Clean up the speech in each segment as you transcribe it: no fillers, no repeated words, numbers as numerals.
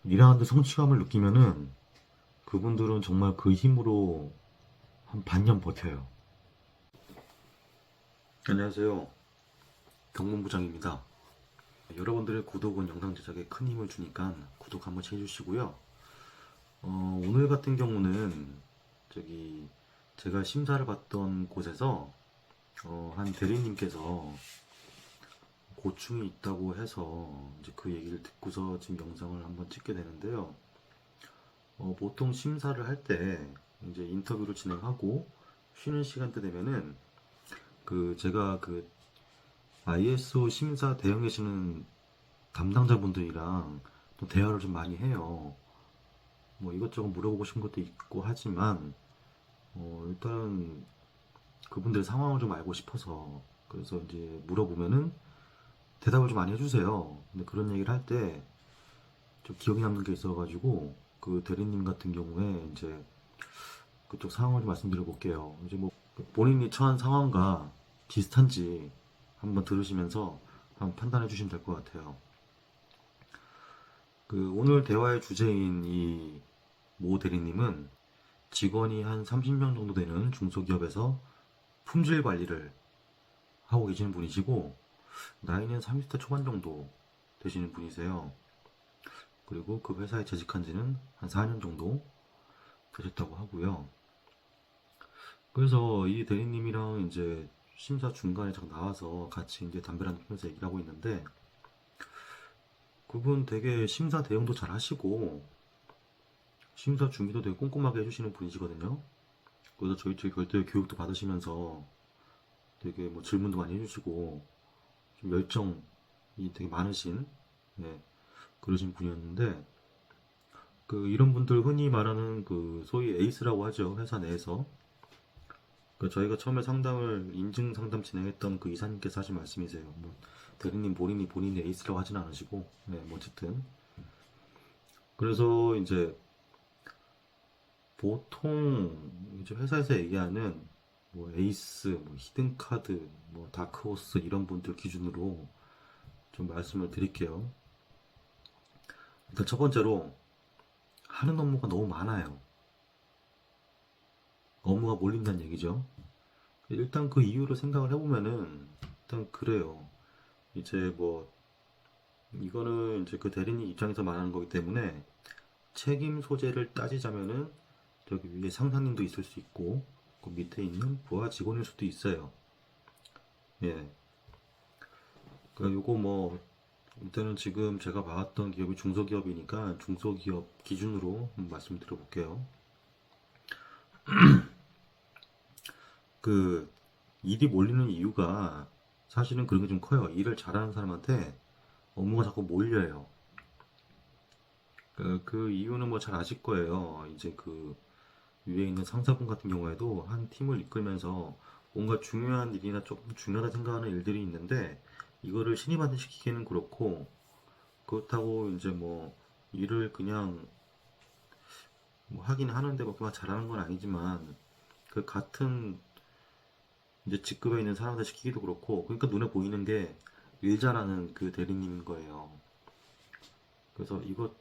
일하는데 성취감을 느끼면은 그분들은 정말 그 힘으로 한 반년 버텨요. 안녕하세요. 경문부장입니다. 여러분들의 구독은 영상 제작에 큰 힘을 주니까 구독 한 번씩 해주시고요. 오늘 같은 경우는 저기 제가 심사를 받던 곳에서 한 대리님께서 고충이 있다고 해서 이제 그 얘기를 듣고서 지금 영상을 한번 찍게 되는데요. 보통 심사를 할 때 이제 인터뷰를 진행하고 쉬는 시간대 되면은 제가 ISO 심사 대응하시는 담당자분들이랑 또 대화를 좀 많이 해요. 뭐 이것저것 물어보고 싶은 것도 있고 하지만 일단 그분들의 상황을 좀 알고 싶어서 그래서 이제 물어보면은 대답을 좀 많이 해주세요. 근데 그런 얘기를 할 때 좀 기억에 남는 게 있어가지고 그 대리님 같은 경우에 이제 그쪽 상황을 좀 말씀드려 볼게요. 이제 뭐 본인이 처한 상황과 비슷한지 한번 들으시면서 한번 판단해 주시면 될 것 같아요. 오늘 대화의 주제인 이 모 대리님은 직원이 한 30명 정도 되는 중소기업에서 품질 관리를 하고 계시는 분이시고 나이는 30대 초반 정도 되시는 분이세요. 그리고 그 회사에 재직한 지는 한 4년 정도 되셨다고 하고요. 그래서 이 대리님이랑 이제 심사 중간에 잠깐 나와서 같이 이제 담배를 한 피면서 얘기를 하고 있는데 그분 되게 심사 대응도 잘 하시고 심사 준비도 되게 꼼꼼하게 해주시는 분이시거든요. 그래서 저희 쪽 별도의 교육도 받으시면서 되게 뭐 질문도 많이 해주시고 좀 열정이 되게 많으신 예, 그러신 분이었는데 이런 분들 흔히 말하는 소위 에이스라고 하죠. 회사 내에서 저희가 처음에 상담을 인증 상담 진행했던 그 이사님께서 하신 말씀이세요. 뭐 대리님 본인이 에이스라고 하진 않으시고 뭐 어쨌든 그래서 이제 보통 이제 회사에서 얘기하는 뭐 에이스, 뭐 히든 카드, 뭐 다크호스 이런 분들 기준으로 좀 말씀을 드릴게요. 일단 첫 번째로 하는 업무가 너무 많아요. 업무가 몰린다는 얘기죠. 일단 그 이유를 생각을 해보면은 일단 그래요. 이제 뭐 이거는 이제 그 대리님 입장에서 말하는 거기 때문에 책임 소재를 따지자면은 저기 위에 상사님도 있을 수 있고 그 밑에 있는 부하 직원일 수도 있어요. 예. 요거 뭐 일단은 지금 제가 봐왔던 기업이 중소기업이니까 중소기업 기준으로 한번 말씀드려볼게요. 그 일이 몰리는 이유가 사실은 그런 게 좀 커요. 일을 잘하는 사람한테 업무가 자꾸 몰려요. 그 이유는 뭐 잘 아실 거예요. 이제 위에 있는 상사분 같은 경우에도 한 팀을 이끌면서 뭔가 중요한 일이나 조금 중요하다 생각하는 일들이 있는데 이거를 신입한테 시키기는 그렇고 그렇다고 이제 뭐 일을 그냥 뭐 하긴 하는데 뭐 그만 잘하는 건 아니지만 그 같은 이제 직급에 있는 사람한테 시키기도 그렇고 그러니까 눈에 보이는 게 일 잘하는 그 대리님인 거예요. 그래서 이거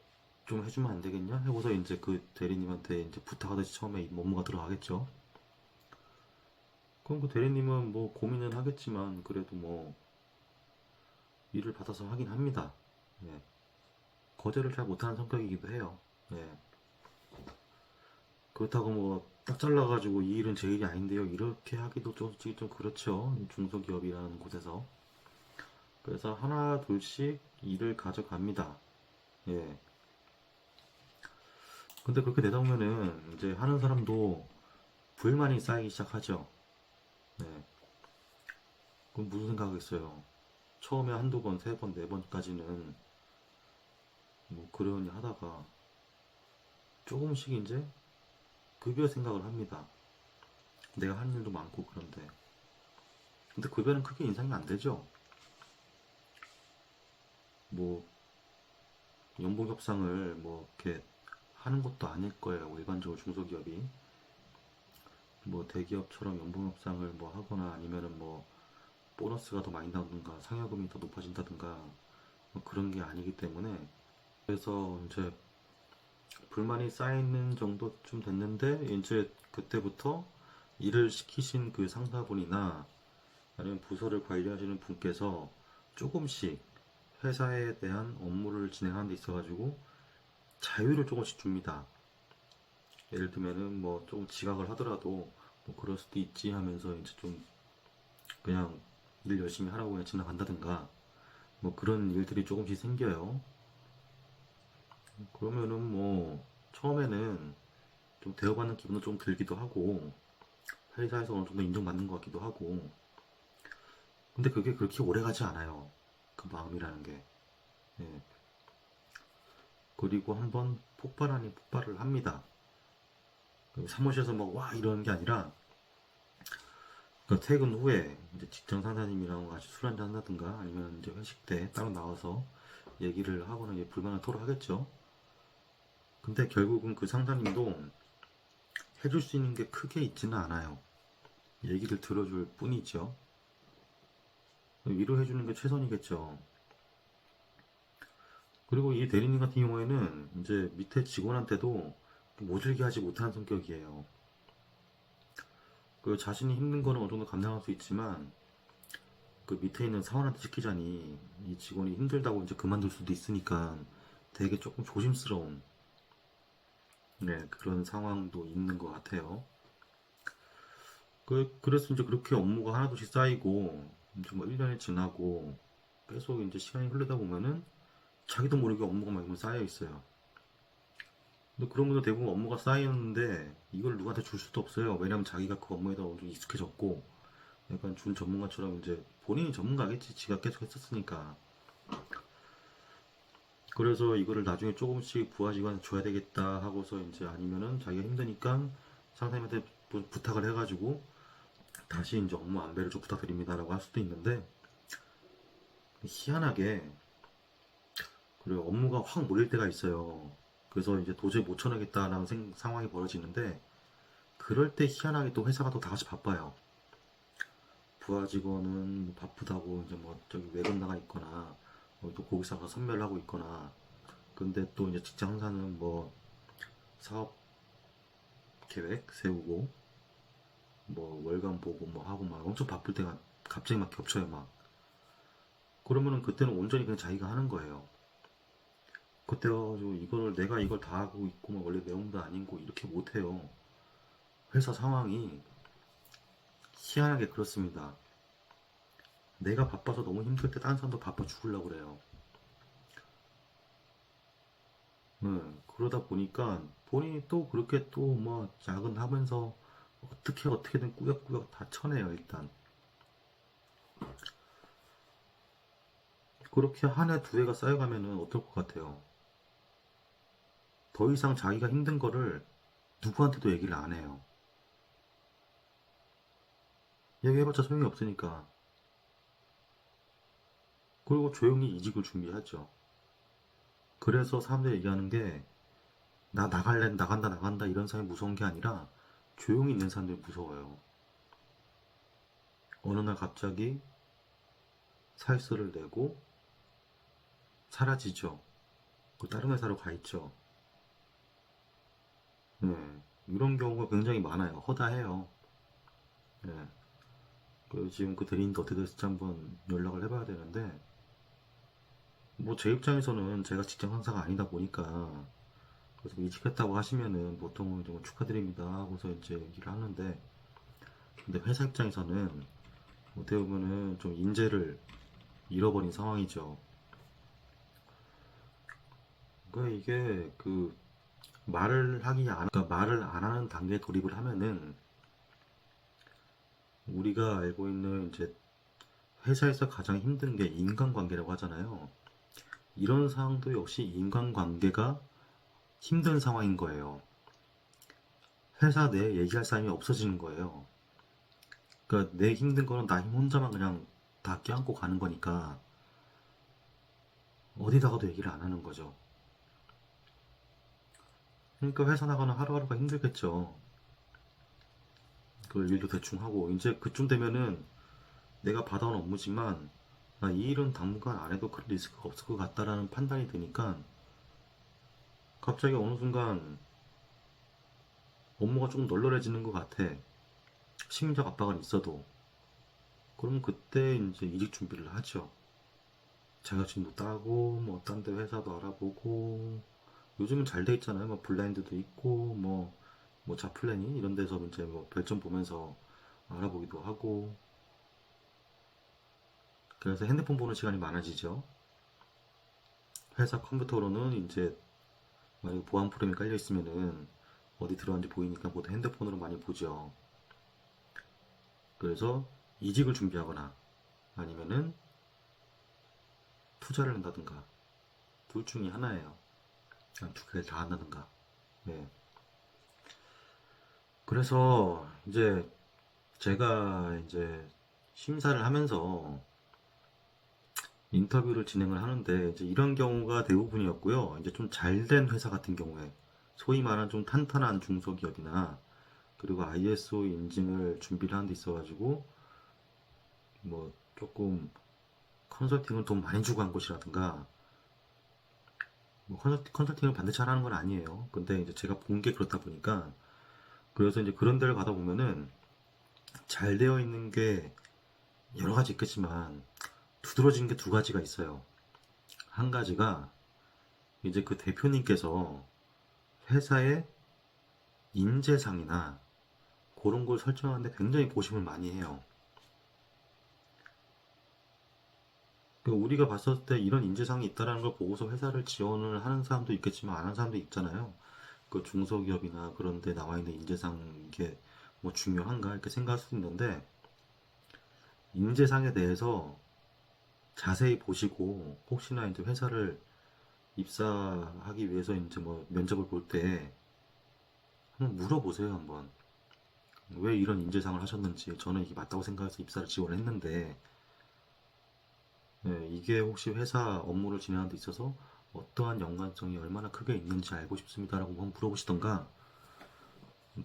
좀 해주면 안 되겠냐? 해고서 이제 그 대리님한테 이제 부탁하듯이 처음에 이 업무가 들어가겠죠. 그럼 그 대리님은 뭐 고민은 하겠지만 그래도 뭐 일을 받아서 하긴 합니다. 예. 거절을 잘 못하는 성격이기도 해요. 예. 그렇다고 뭐 딱 잘라가지고 이 일은 제 일이 아닌데요. 이렇게 하기도 솔직히 좀 그렇죠. 중소기업이라는 곳에서. 그래서 하나 둘씩 일을 가져갑니다. 예. 근데 그렇게 되다 보면은 이제 하는 사람도 불만이 쌓이기 시작하죠. 네. 그럼 무슨 생각하겠어요? 처음에 한두 번, 세 번, 네 번까지는 뭐 그러니 하다가 조금씩 이제 급여 생각을 합니다. 내가 하는 일도 많고 그런데. 근데 급여는 크게 인상이 안 되죠. 뭐 연봉 협상을 뭐 이렇게 하는 것도 아닐 거예요. 일반적으로 중소기업이. 뭐 대기업처럼 연봉 협상을 뭐 하거나 아니면은 뭐 보너스가 더 많이 나오든가 상여금이 더 높아진다든가 뭐 그런 게 아니기 때문에 그래서 이제 불만이 쌓이는 정도쯤 됐는데 이제 그때부터 일을 시키신 그 상사분이나 아니면 부서를 관리하시는 분께서 조금씩 회사에 대한 업무를 진행하는 데 있어가지고 자유를 조금씩 줍니다. 예를 들면은 뭐 조금 지각을 하더라도 뭐 그럴 수도 있지 하면서 이제 좀 그냥 일 열심히 하라고 그냥 지나간다든가 뭐 그런 일들이 조금씩 생겨요. 그러면은 뭐 처음에는 좀 대우받는 기분도 좀 들기도 하고 회사에서 어느 정도 인정받는 것 같기도 하고 근데 그게 그렇게 오래 가지 않아요. 그 마음이라는 게. 예. 그리고 한번 폭발 아닌 폭발을 합니다. 사무실에서 막 와 이러는 게 아니라 그 퇴근 후에 이제 직장 상사님이랑 같이 술 한잔 한다든가 아니면 이제 회식 때 따로 나와서 얘기를 하거나 이제 불만을 토로하겠죠. 근데 결국은 그 상사님도 해줄 수 있는 게 크게 있지는 않아요. 얘기를 들어줄 뿐이죠. 위로해주는 게 최선이겠죠. 그리고 이 대리님 같은 경우에는 이제 밑에 직원한테도 모질게 하지 못하는 성격이에요. 그 자신이 힘든 거는 어느 정도 감당할 수 있지만 그 밑에 있는 사원한테 시키자니 이 직원이 힘들다고 이제 그만둘 수도 있으니까 되게 조금 조심스러운 네, 그런 상황도 있는 것 같아요. 그래서 이제 그렇게 업무가 하나둘씩 쌓이고 이제 뭐 1년이 지나고 계속 이제 시간이 흐르다 보면은 자기도 모르게 업무가 막 쌓여 있어요. 근데 그런 분들 대부분 업무가 쌓이는데 이걸 누구한테 줄 수도 없어요. 왜냐면 자기가 그 업무에다 어느 정도 익숙해졌고 약간 준 전문가처럼 이제 본인이 전문가겠지. 지가 계속 했었으니까. 그래서 이거를 나중에 조금씩 부하 직원한테 줘야 되겠다 하고서 이제 아니면은 자기가 힘드니까 상사님한테 부탁을 해가지고 다시 이제 업무 안배를 좀 부탁드립니다라고 할 수도 있는데 희한하게 그리고 업무가 확 몰릴 때가 있어요. 그래서 이제 도저히 못 쳐내겠다라는 상황이 벌어지는데 그럴 때 희한하게 또 회사가 또 다같이 바빠요. 부하 직원은 뭐 바쁘다고 이제 뭐 저기 외근 나가 있거나 또 거기서 선별을 하고 있거나 근데 또 이제 직장 상사는 뭐 사업 계획 세우고 뭐 월간 보고 뭐 하고 막 엄청 바쁠 때가 갑자기 막 겹쳐요 막 그러면은 그때는 온전히 그냥 자기가 하는 거예요. 그때 가지고 이거를 내가 이걸 다 하고 있고 막 원래 내용도 아니고 이렇게 못해요. 회사 상황이 희한하게 그렇습니다. 내가 바빠서 너무 힘들 때 다른 사람도 바빠 죽으려고 그래요. 네, 그러다 보니까 본인이 또 그렇게 또 뭐 야근하면서 어떻게든 꾸역꾸역 다 쳐내요 일단. 그렇게 한 해 두 해가 쌓여가면은 어떨 것 같아요? 더 이상 자기가 힘든 거를 누구한테도 얘기를 안 해요. 얘기해봤자 소용이 없으니까. 그리고 조용히 이직을 준비하죠. 그래서 사람들이 얘기하는 게 나 나갈래 나간다 이런 사람이 무서운 게 아니라 조용히 있는 사람들이 무서워요. 어느 날 갑자기 사회서를 내고 사라지죠. 그 다른 회사로 가 있죠. 네, 이런 경우가 굉장히 많아요. 허다해요. 네, 지금 그 대리인도 어떻게 됐을지 한번 연락을 해봐야 되는데 뭐 제 입장에서는 제가 직장 상사가 아니다 보니까 그래서 이직했다고 하시면은 보통은 좀 축하드립니다 하고서 이제 얘기를 하는데 근데 회사 입장에서는 어떻게 보면은 좀 인재를 잃어버린 상황이죠. 그러니까 이게 그 그러니까 말을 안 하는 단계에 돌입을 하면은 우리가 알고 있는 이제 회사에서 가장 힘든 게 인간관계라고 하잖아요. 이런 상황도 역시 인간관계가 힘든 상황인 거예요. 회사 내에 얘기할 사람이 없어지는 거예요. 그러니까 내 힘든 거는 나 힘 혼자만 그냥 다 껴안고 가는 거니까 어디다가도 얘기를 안 하는 거죠. 그러니까 회사 나가는 하루하루가 힘들겠죠. 그 일도 대충 하고 이제 그쯤 되면은 내가 받아온 업무지만 이 일은 당분간 안 해도 큰 리스크가 없을 것 같다라는 판단이 드니까 갑자기 어느 순간 업무가 조금 널널해지는 것 같아. 심리적 압박은 있어도. 그럼 그때 이제 이직 준비를 하죠. 자격증도 따고, 뭐, 딴 데 회사도 알아보고, 요즘은 잘 돼 있잖아요. 뭐, 블라인드도 있고, 뭐, 자플래닛 이런 데서 이제 뭐, 별점 보면서 알아보기도 하고, 그래서 핸드폰 보는 시간이 많아지죠. 회사 컴퓨터로는 이제, 만약에 보안 프로그램이 깔려 있으면은, 어디 들어왔는지 보이니까 모두 핸드폰으로 많이 보죠. 그래서 이직을 준비하거나, 아니면은 투자를 한다든가, 둘 중에 하나예요. 두 개를 다 한다든가. 네. 그래서 이제 제가 이제 심사를 하면서 인터뷰를 진행을 하는데 이제 이런 경우가 대부분이었고요. 이제 좀 잘된 회사 같은 경우에 소위 말하는 좀 탄탄한 중소기업이나 그리고 ISO 인증을 준비를 하는 데 있어가지고 뭐 조금 컨설팅을 돈 많이 주고 한 곳이라든가 뭐 컨설팅을 반드시 하라는 건 아니에요. 근데 이제 제가 본 게 그렇다 보니까 그래서 이제 그런 데를 가다 보면은 잘 되어 있는 게 여러 가지 있겠지만 두드러진 게 두 가지가 있어요. 한 가지가 이제 그 대표님께서 회사의 인재상이나 그런 걸 설정하는데 굉장히 고심을 많이 해요. 우리가 봤을 때 이런 인재상이 있다는 걸 보고서 회사를 지원을 하는 사람도 있겠지만 안 하는 사람도 있잖아요. 그 중소기업이나 그런 데 나와 있는 인재상 이게 뭐 중요한가 이렇게 생각할 수도 있는데 인재상에 대해서 자세히 보시고 혹시나 이제 회사를 입사하기 위해서 이제 뭐 면접을 볼 때 한번 물어보세요 한번 왜 이런 인재상을 하셨는지 저는 이게 맞다고 생각해서 입사를 지원을 했는데 이게 혹시 회사 업무를 진행하는 데 있어서 어떠한 연관성이 얼마나 크게 있는지 알고 싶습니다라고 한번 물어보시던가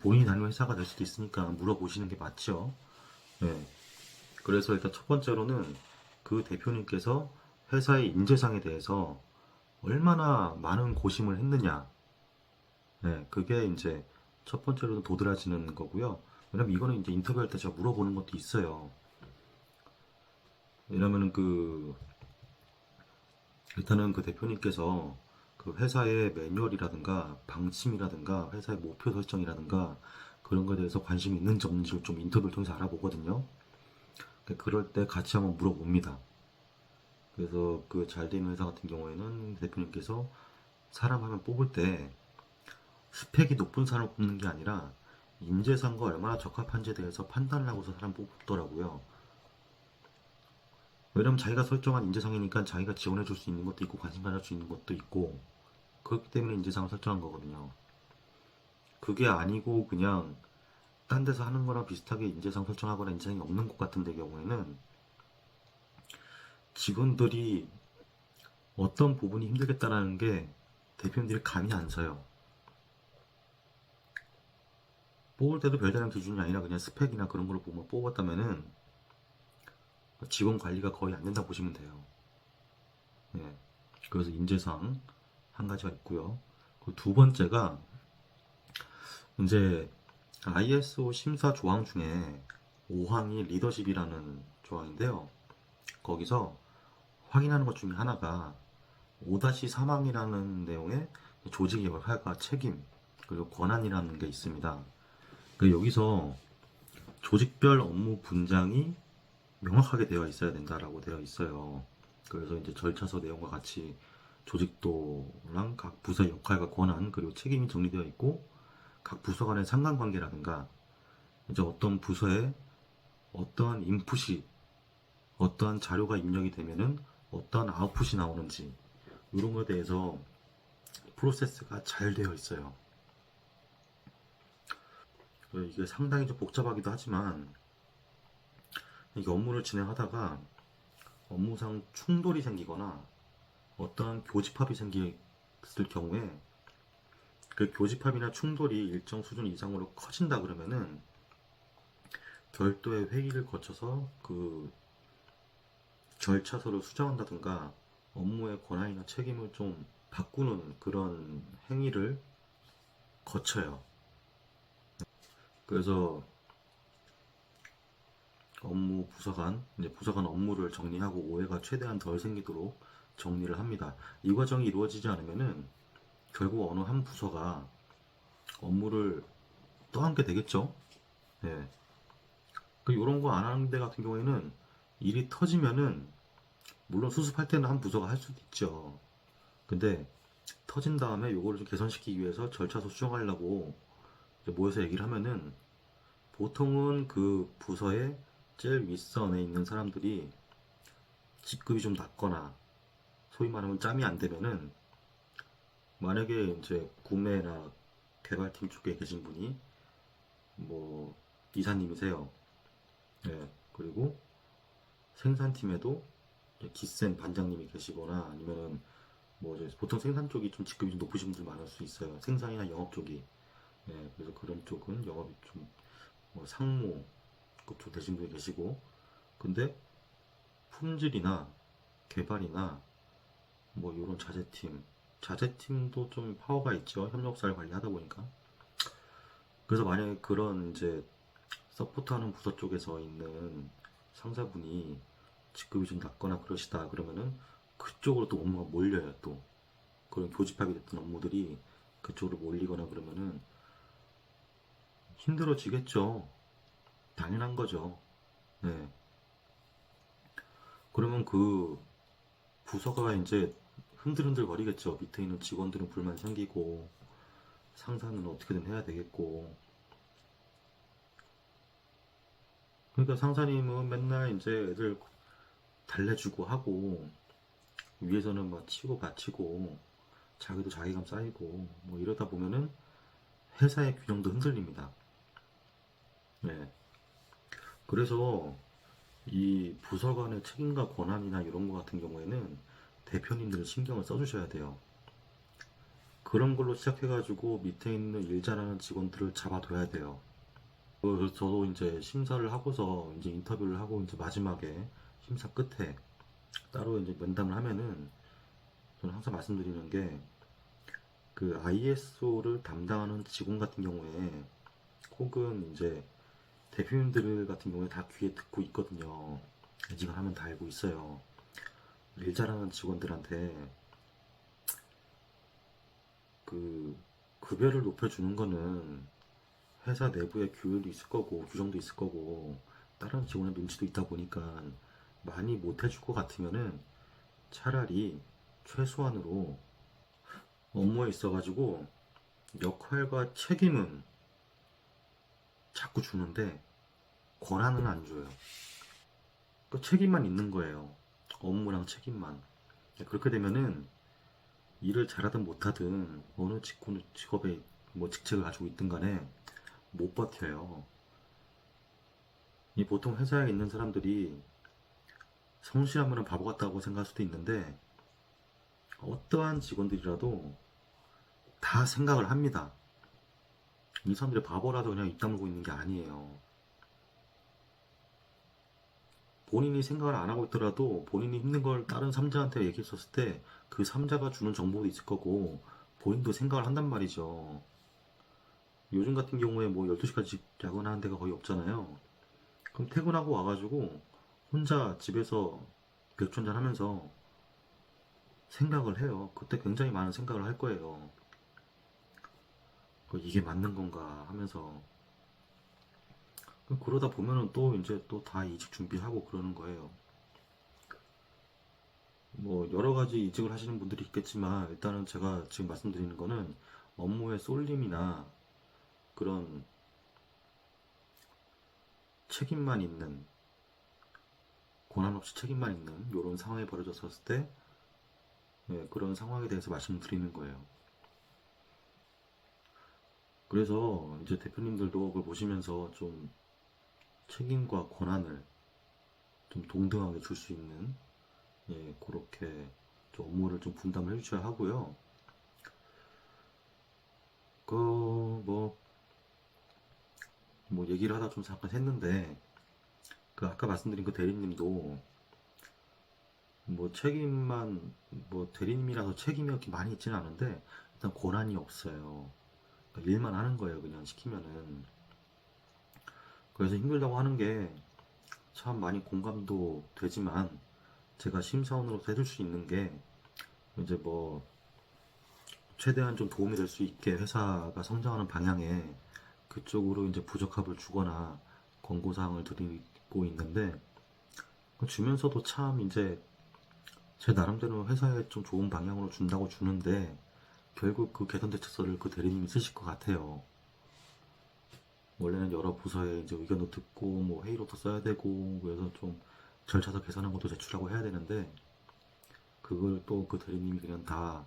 본인이 다니는 회사가 될 수도 있으니까 물어보시는 게 맞죠. 네. 그래서 일단 첫 번째로는 그 대표님께서 회사의 인재상에 대해서 얼마나 많은 고심을 했느냐. 네, 그게 이제 첫 번째로는 도드라지는 거고요. 왜냐면 이거는 이제 인터뷰할 때 제가 물어보는 것도 있어요. 왜냐면은 일단은 그 대표님께서 그 회사의 매뉴얼이라든가 방침이라든가 회사의 목표 설정이라든가 그런 거에 대해서 관심이 있는지 없는지를 좀 인터뷰를 통해서 알아보거든요. 그럴 때 같이 한번 물어봅니다. 그래서 그 잘 되는 회사 같은 경우에는 대표님께서 사람 하면 뽑을 때 스펙이 높은 사람을 뽑는 게 아니라 인재상과 얼마나 적합한지에 대해서 판단을 하고서 사람 뽑더라고요. 왜냐면 자기가 설정한 인재상이니까 자기가 지원해 줄 수 있는 것도 있고 관심 가질 수 있는 것도 있고 그렇기 때문에 인재상을 설정한 거거든요. 그게 아니고 그냥 딴 데서 하는 거랑 비슷하게 인재상 설정하거나 인재상이 없는 곳 같은 데 경우에는 직원들이 어떤 부분이 힘들겠다라는 게 대표님들이 감이 안 서요. 뽑을 때도 별다른 기준이 아니라 그냥 스펙이나 그런 걸 보면 뽑았다면은 직원 관리가 거의 안 된다고 보시면 돼요. 예. 그래서 인재상 한 가지가 있고요. 그 두 번째가 이제 ISO 심사 조항 중에 5항이 리더십이라는 조항인데요. 거기서 확인하는 것 중에 하나가 5-3항이라는 내용의 조직의 역할과 책임 그리고 권한이라는 게 있습니다. 여기서 조직별 업무 분장이 명확하게 되어 있어야 된다라고 되어 있어요. 그래서 이제 절차서 내용과 같이 조직도랑 각 부서의 역할과 권한 그리고 책임이 정리되어 있고 각 부서 간의 상관관계라든가 이제 어떤 부서에 어떠한 인풋이 어떠한 자료가 입력이 되면은 어떠한 아웃풋이 나오는지 이런 거에 대해서 프로세스가 잘 되어 있어요. 이게 상당히 좀 복잡하기도 하지만 이게 업무를 진행하다가 업무상 충돌이 생기거나 어떠한 교집합이 생겼을 경우에 그 교집합이나 충돌이 일정 수준 이상으로 커진다 그러면은 별도의 회의를 거쳐서 그 절차서를 수정한다든가 업무의 권한이나 책임을 좀 바꾸는 그런 행위를 거쳐요. 그래서 이제 부서간 업무를 정리하고 오해가 최대한 덜 생기도록 정리를 합니다. 이 과정이 이루어지지 않으면은 결국 어느 한 부서가 업무를 떠안게 되겠죠. 예. 그 이런 거 안 하는 데 같은 경우에는 일이 터지면은 물론 수습할 때는 한 부서가 할 수도 있죠. 근데 터진 다음에 요거를 좀 개선시키기 위해서 절차서 수정하려고 이제 모여서 얘기를 하면은 보통은 그 부서의 제일 윗선에 있는 사람들이 직급이 좀 낮거나 소위 말하면 짬이 안 되면은 만약에 이제 구매나 개발팀 쪽에 계신 분이 뭐 이사님이세요. 예. 그리고 생산팀에도 기센 반장님이 계시거나 아니면은 뭐 이제 보통 생산 쪽이 좀 직급이 좀 높으신 분들 많을 수 있어요. 생산이나 영업 쪽이. 예. 그래서 그런 쪽은 영업이 좀 뭐 상무급 쪽 되신 분이 계시고 근데 품질이나 개발이나 뭐 이런 자재팀도 좀 파워가 있죠. 협력사를 관리하다 보니까. 그래서 만약에 그런 이제 서포트하는 부서 쪽에서 있는 상사분이 직급이 좀 낮거나 그러시다 그러면은 그쪽으로 또 업무가 몰려요. 또 그런 교집합이 됐던 업무들이 그쪽으로 몰리거나 그러면은 힘들어지겠죠. 당연한 거죠. 네. 그러면 그 부서가 이제 흔들흔들 거리겠죠. 밑에 있는 직원들은 불만 생기고 상사는 어떻게든 해야 되겠고. 그러니까 상사님은 맨날 이제 애들 달래주고 하고 위에서는 막 치고 받치고 자기도 자괴감 쌓이고 뭐 이러다 보면은 회사의 균형도 흔들립니다. 네. 그래서 이 부서 간의 책임과 권한이나 이런 거 같은 경우에는 대표님들은 신경을 써주셔야 돼요. 그런 걸로 시작해가지고 밑에 있는 일 잘하는 직원들을 잡아둬야 돼요. 그래서 저도 이제 심사를 하고서 이제 인터뷰를 하고 이제 마지막에 심사 끝에 따로 이제 면담을 하면은 저는 항상 말씀드리는 게 그 ISO를 담당하는 직원 같은 경우에 혹은 이제 대표님들 같은 경우에 다 귀에 듣고 있거든요. 이직을 하면 다 알고 있어요. 일 잘하는 직원들한테 그 급여를 높여주는 거는 회사 내부의 규율도 있을 거고 규정도 있을 거고 다른 직원의 눈치도 있다 보니까 많이 못 해줄 것 같으면은 차라리 최소한으로 업무에 있어가지고 역할과 책임은 자꾸 주는데 권한은 안 줘요. 그 책임만 있는 거예요. 업무랑 책임만. 그렇게 되면은 일을 잘하든 못하든 어느 직업에 뭐 직책을 가지고 있든 간에 못 버텨요. 이 보통 회사에 있는 사람들이 성실하면 바보 같다고 생각할 수도 있는데 어떠한 직원들이라도 다 생각을 합니다. 이 사람들이 바보라도 그냥 입 다물고 있는 게 아니에요. 본인이 생각을 안 하고 있더라도 본인이 힘든 걸 다른 삼자한테 얘기했었을 때 그 삼자가 주는 정보도 있을 거고 본인도 생각을 한단 말이죠. 요즘 같은 경우에 뭐 12시까지 야근하는 데가 거의 없잖아요. 그럼 퇴근하고 와가지고 혼자 집에서 맥주 한잔 하면서 생각을 해요. 그때 굉장히 많은 생각을 할 거예요. 이게 맞는 건가 하면서 그러다 보면은 또 이제 또 다 이직 준비하고 그러는 거예요. 뭐 여러 가지 이직을 하시는 분들이 있겠지만 일단은 제가 지금 말씀드리는 거는 업무의 쏠림이나 그런 책임만 있는 권한 없이 책임만 있는 이런 상황이 벌어졌을 때 그런 상황에 대해서 말씀드리는 거예요. 그래서 이제 대표님들도 그걸 보시면서 좀 책임과 권한을 좀 동등하게 줄 수 있는 그렇게 좀 업무를 좀 분담을 해주셔야 하고요. 그 뭐 얘기를 하다 좀 잠깐 했는데 그 아까 말씀드린 그 대리님도 뭐 책임만, 뭐 대리님이라서 책임이 그렇게 많이 있지는 않은데 일단 권한이 없어요. 그러니까 일만 하는 거예요, 그냥 시키면은. 그래서 힘들다고 하는 게 참 많이 공감도 되지만, 제가 심사원으로서 해줄 수 있는 게 이제 뭐 최대한 좀 도움이 될 수 있게 회사가 성장하는 방향에 그쪽으로 이제 부적합을 주거나 권고사항을 드리고 있는데, 주면서도 참 이제 제 나름대로 회사에 좀 좋은 방향으로 준다고 주는데 결국 그 개선 대책서를 그 대리님이 쓰실 것 같아요. 원래는 여러 부서에 이제 의견도 듣고 뭐 회의록도 써야 되고 그래서 좀 절차서 개선한 것도 제출하고 해야 되는데, 그걸 또 그 대리님이 그냥 다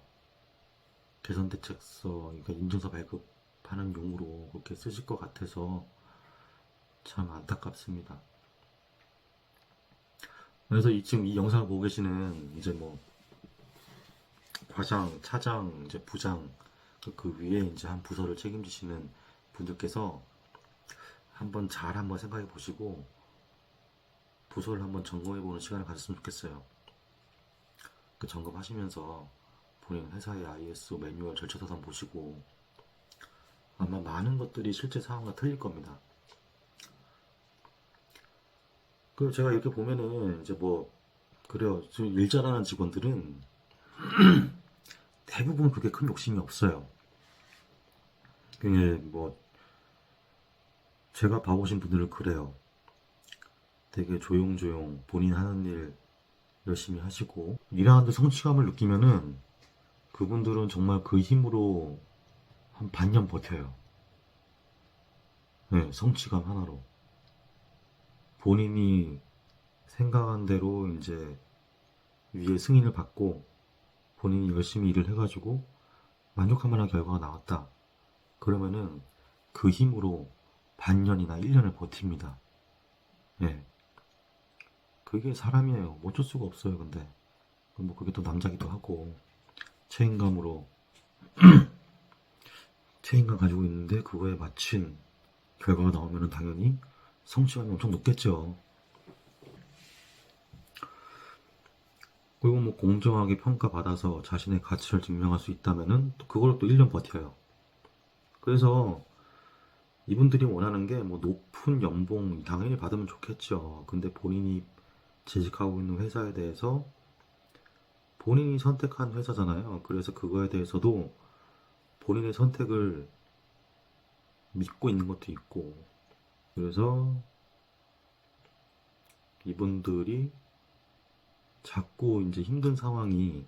개선 대책서, 그러니까 인증서 발급하는 용으로 그렇게 쓰실 것 같아서 참 안타깝습니다. 그래서 지금 이 영상을 보고 계시는 이제 뭐 과장, 차장, 이제 부장, 그 위에 이제 한 부서를 책임지시는 분들께서 한번 생각해 보시고 부서를 한번 점검해 보는 시간을 가졌으면 좋겠어요. 그 점검하시면서 본인 회사의 ISO 매뉴얼 절차서상 보시고 아마 많은 것들이 실제 상황과 틀릴 겁니다. 그 제가 이렇게 보면은 이제 뭐 그래요. 지금 일 잘하는 직원들은 대부분 그게 큰 욕심이 없어요. 그게 뭐 제가 봐오신 분들은 그래요. 되게 조용조용 본인 하는 일 열심히 하시고 일하는데 성취감을 느끼면은 그분들은 정말 그 힘으로 한 반년 버텨요. 네, 성취감 하나로. 본인이 생각한 대로 이제 위에 승인을 받고 본인이 열심히 일을 해가지고 만족할 만한 결과가 나왔다. 그러면은 그 힘으로 반년이나 1년을 버팁니다. 예. 그게 사람이에요. 뭐 어쩔 수가 없어요, 근데. 뭐 그게 또 남자기도 하고, 책임감으로, 책임감 가지고 있는데 그거에 맞춘 결과가 나오면은 당연히 성취감이 엄청 높겠죠. 그리고 뭐 공정하게 평가받아서 자신의 가치를 증명할 수 있다면은 또 그걸 또 1년 버텨요. 그래서 이분들이 원하는 게 뭐 높은 연봉 당연히 받으면 좋겠죠. 근데 본인이 재직하고 있는 회사에 대해서 본인이 선택한 회사잖아요. 그래서 그거에 대해서도 본인의 선택을 믿고 있는 것도 있고, 그래서 이분들이 자꾸 이제 힘든 상황이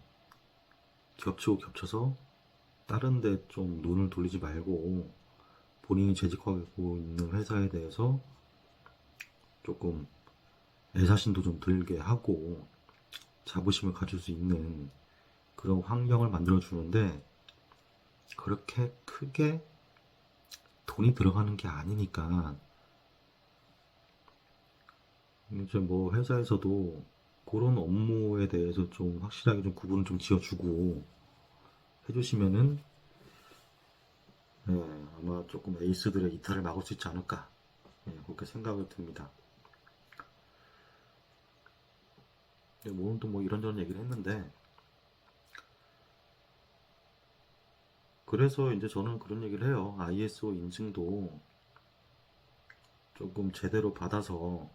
겹치고 겹쳐서 다른 데 좀 눈을 돌리지 말고 본인이 재직하고 있는 회사에 대해서 조금 애사심도 좀 들게 하고 자부심을 가질 수 있는 그런 환경을 만들어 주는데, 그렇게 크게 돈이 들어가는 게 아니니까 이제 뭐 회사에서도 그런 업무에 대해서 좀 확실하게 좀 구분을 좀 지어주고 해주시면은, 예, 아마 조금 에이스들의 이탈을 막을 수 있지 않을까, 예, 그렇게 생각이 듭니다. 오늘 또 뭐 이런저런 얘기를 했는데, 그래서 이제 저는 그런 얘기를 해요. ISO 인증도 조금 제대로 받아서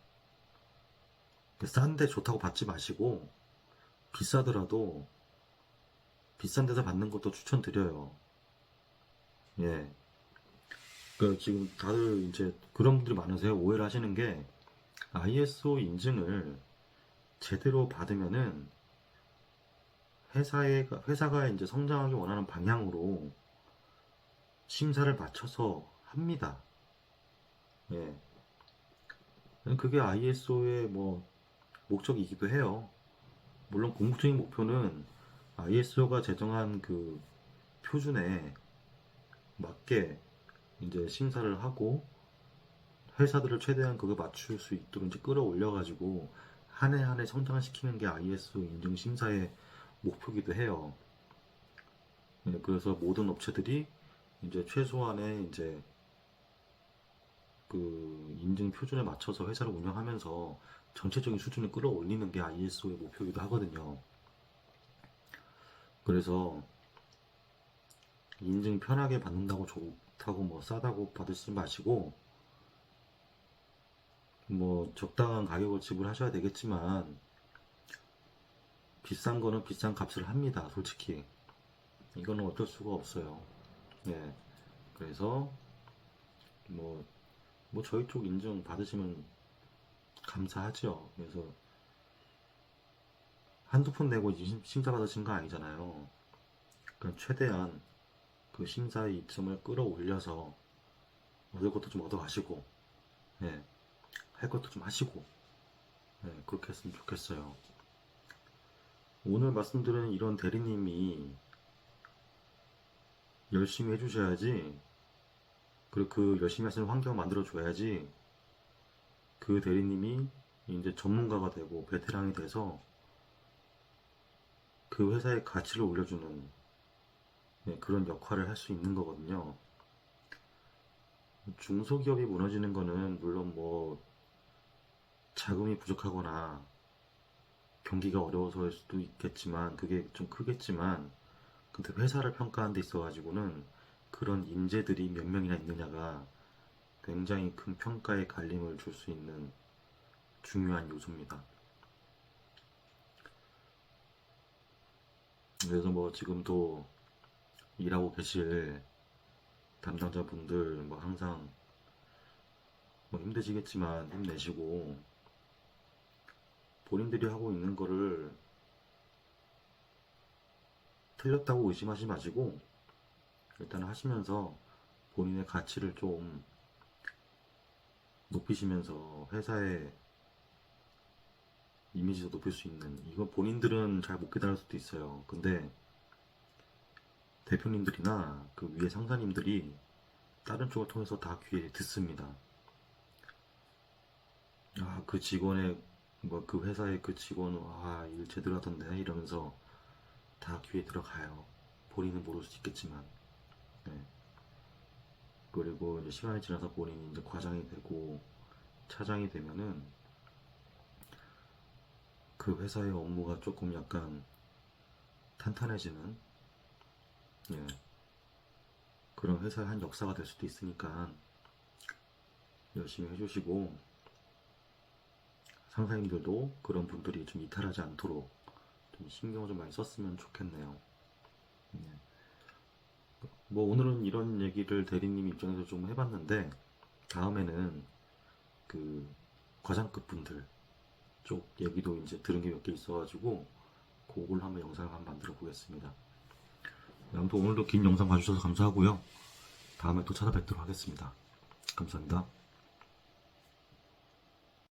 싼데 좋다고 받지 마시고 비싸더라도 비싼 데서 받는 것도 추천드려요. 예. 그 지금 다들 이제 그런 분들이 많으세요. 오해를 하시는 게 ISO 인증을 제대로 받으면은 회사가 이제 성장하기 원하는 방향으로 심사를 맞춰서 합니다. 예. 그게 ISO의 뭐 목적이기도 해요. 물론 궁극적인 목표는 ISO가 제정한 그 표준에 맞게 이제 심사를 하고 회사들을 최대한 그거 맞출 수 있도록 이제 끌어올려가지고 한 해 한 해 성장시키는 게 ISO 인증 심사의 목표기도 해요. 예, 그래서 모든 업체들이 이제 최소한의 이제 그 인증 표준에 맞춰서 회사를 운영하면서 전체적인 수준을 끌어올리는 게 ISO의 목표이기도 하거든요. 그래서 인증 편하게 받는다고 좋다고 뭐 싸다고 받으시지 마시고, 뭐 적당한 가격을 지불하셔야 되겠지만 비싼 거는 비싼 값을 합니다. 솔직히 이거는 어쩔 수가 없어요. 네. 그래서 뭐, 뭐 저희 쪽 인증 받으시면 감사하죠. 그래서 한두 푼 내고 심사 받으신 거 아니잖아요. 그러니까 최대한 그 심사의 이점을 끌어올려서 얻을 것도 좀 얻어가시고, 예, 할 것도 좀 하시고, 예, 그렇게 했으면 좋겠어요. 오늘 말씀드린 이런 대리님이 열심히 해주셔야지, 그리고 그 열심히 하시는 환경 만들어줘야지 그 대리님이 이제 전문가가 되고 베테랑이 돼서 그 회사의 가치를 올려주는, 네, 그런 역할을 할 수 있는 거거든요. 중소기업이 무너지는 거는 물론 뭐 자금이 부족하거나 경기가 어려워서일 수도 있겠지만, 그게 좀 크겠지만, 근데 회사를 평가하는 데 있어가지고는 그런 인재들이 몇 명이나 있느냐가 굉장히 큰 평가의 갈림을 줄 수 있는 중요한 요소입니다. 그래서 뭐 지금도 일하고 계실 담당자분들 뭐 항상 뭐 힘드시겠지만 힘내시고, 본인들이 하고 있는 거를 틀렸다고 의심하지 마시고 일단 하시면서 본인의 가치를 좀 높이시면서 회사의 이미지도 높일 수 있는, 이거 본인들은 잘 못 깨달을 수도 있어요. 근데 대표님들이나 그 위에 상사님들이 다른 쪽을 통해서 다 귀에 듣습니다. 아, 그 직원의 뭐 그 회사의 그 직원, 일 제대로 하던데 이러면서 다 귀에 들어가요. 본인은 모를 수 있겠지만. 네. 그리고 이제 시간이 지나서 본인이 이제 과장이 되고 차장이 되면은 그 회사의 업무가 조금 약간 탄탄해지는, 예, 그런 회사의 한 역사가 될 수도 있으니까 열심히 해주시고, 상사님들도 그런 분들이 좀 이탈하지 않도록 좀 신경을 좀 많이 썼으면 좋겠네요. 예. 뭐 오늘은 이런 얘기를 대리님 입장에서 좀 해봤는데, 다음에는 그 과장급 분들 쪽 얘기도 이제 들은 게 몇 개 있어가지고 그걸 한번 영상을 한번 만들어 보겠습니다. 아무튼 오늘도 긴 영상 봐주셔서 감사하고요. 다음에 또 찾아뵙도록 하겠습니다. 감사합니다.